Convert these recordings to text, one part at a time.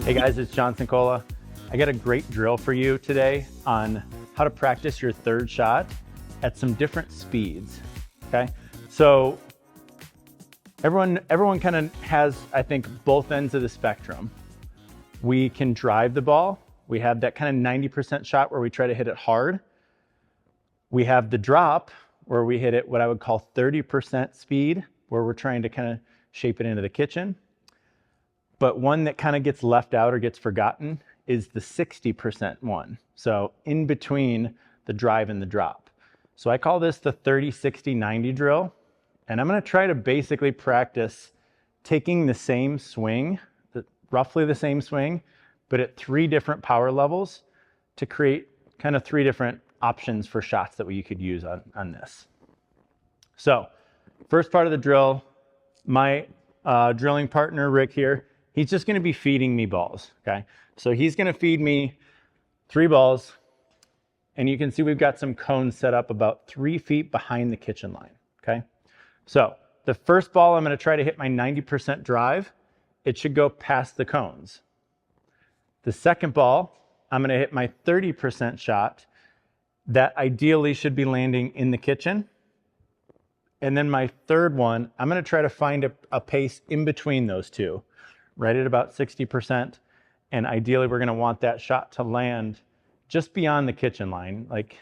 Hey guys, it's John Cincola. I got a great drill for you today on how to practice your third shot at some different speeds, okay? So everyone kind of has, I think, both ends of the spectrum. We can drive the ball. We have that kind of 90% shot where we try to hit it hard. We have the drop where we hit it what I would call 30% speed, where we're trying to kind of shape it into the kitchen. But one that kind of gets left out or gets forgotten is the 60% one. So in between the drive and the drop. So I call this the 30, 60, 90 drill. And I'm going to try to basically practice taking the same swing, roughly the same swing, but at 3 different power levels to create kind of 3 different options for shots that you could use on this. So first part of the drill, my drilling partner, Rick here, he's just going to be feeding me balls, okay? So he's going to feed me 3 balls, and you can see we've got some cones set up about 3 feet behind the kitchen line, okay? So the first ball, I'm going to try to hit my 90% drive. It should go past the cones. The second ball, I'm going to hit my 30% shot that ideally should be landing in the kitchen. And then my third one, I'm going to try to find a pace in between those two, right at about 60%. And ideally, we're going to want that shot to land just beyond the kitchen line, like,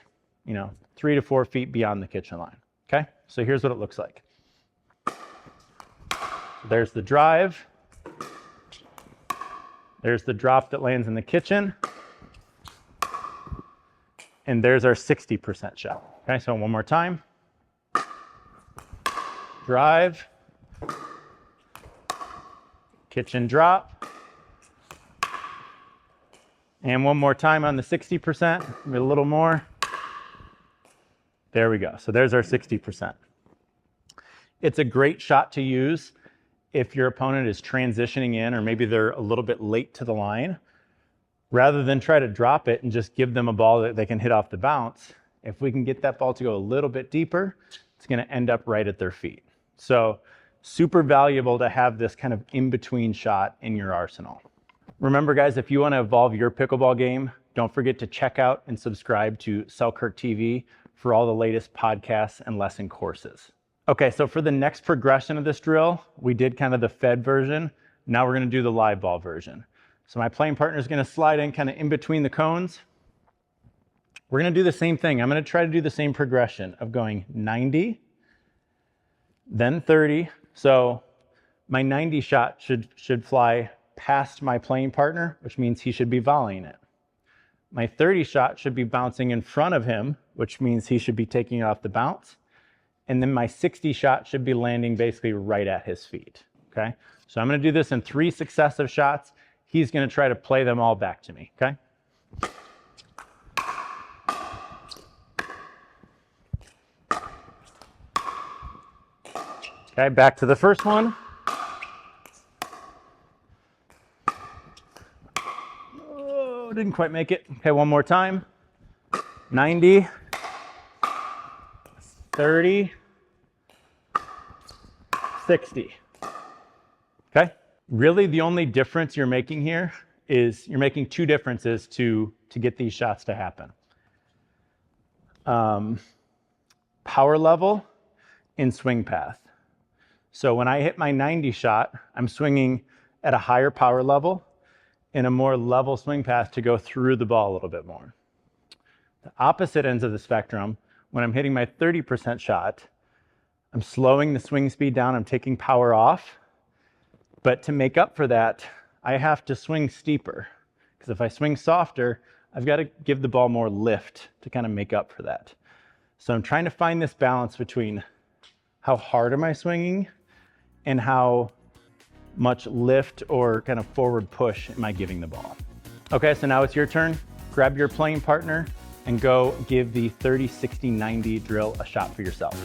3 to 4 feet beyond the kitchen line. Okay, so here's what it looks like. There's the drive. There's the drop that lands in the kitchen. And there's our 60% shot. Okay, so one more time. Drive. Kitchen drop. And one more time on the 60%, a little more. There we go. So there's our 60%. It's a great shot to use if your opponent is transitioning in, or maybe they're a little bit late to the line. Rather than try to drop it and just give them a ball that they can hit off the bounce, if we can get that ball to go a little bit deeper, it's going to end up right at their feet. So super valuable to have this kind of in-between shot in your arsenal. Remember guys, if you want to evolve your pickleball game, don't forget to check out and subscribe to Selkirk TV for all the latest podcasts and lesson courses. Okay, so for the next progression of this drill, we did kind of the fed version. Now we're going to do the live ball version. So my playing partner is going to slide in kind of in between the cones. We're going to do the same thing. I'm going to try to do the same progression of going 90, then 30. So my 90 shot should fly past my playing partner, which means he should be volleying it. My 30 shot should be bouncing in front of him, which means he should be taking it off the bounce. And then my 60 shot should be landing basically right at his feet, okay? So I'm going to do this in 3 successive shots. He's going to try to play them all back to me, okay? Okay, back to the first one. Oh, didn't quite make it. Okay, one more time. 90, 30, 60. Okay? Really, the only difference you're making here is you're making 2 differences to get these shots to happen. Power level and swing path. So when I hit my 90 shot, I'm swinging at a higher power level and a more level swing path to go through the ball a little bit more. The opposite ends of the spectrum, when I'm hitting my 30% shot, I'm slowing the swing speed down, I'm taking power off. But to make up for that, I have to swing steeper. Because if I swing softer, I've got to give the ball more lift to kind of make up for that. So I'm trying to find this balance between how hard am I swinging and how much lift or kind of forward push am I giving the ball. Okay, so now it's your turn. Grab your playing partner and go give the 30, 60, 90 drill a shot for yourself.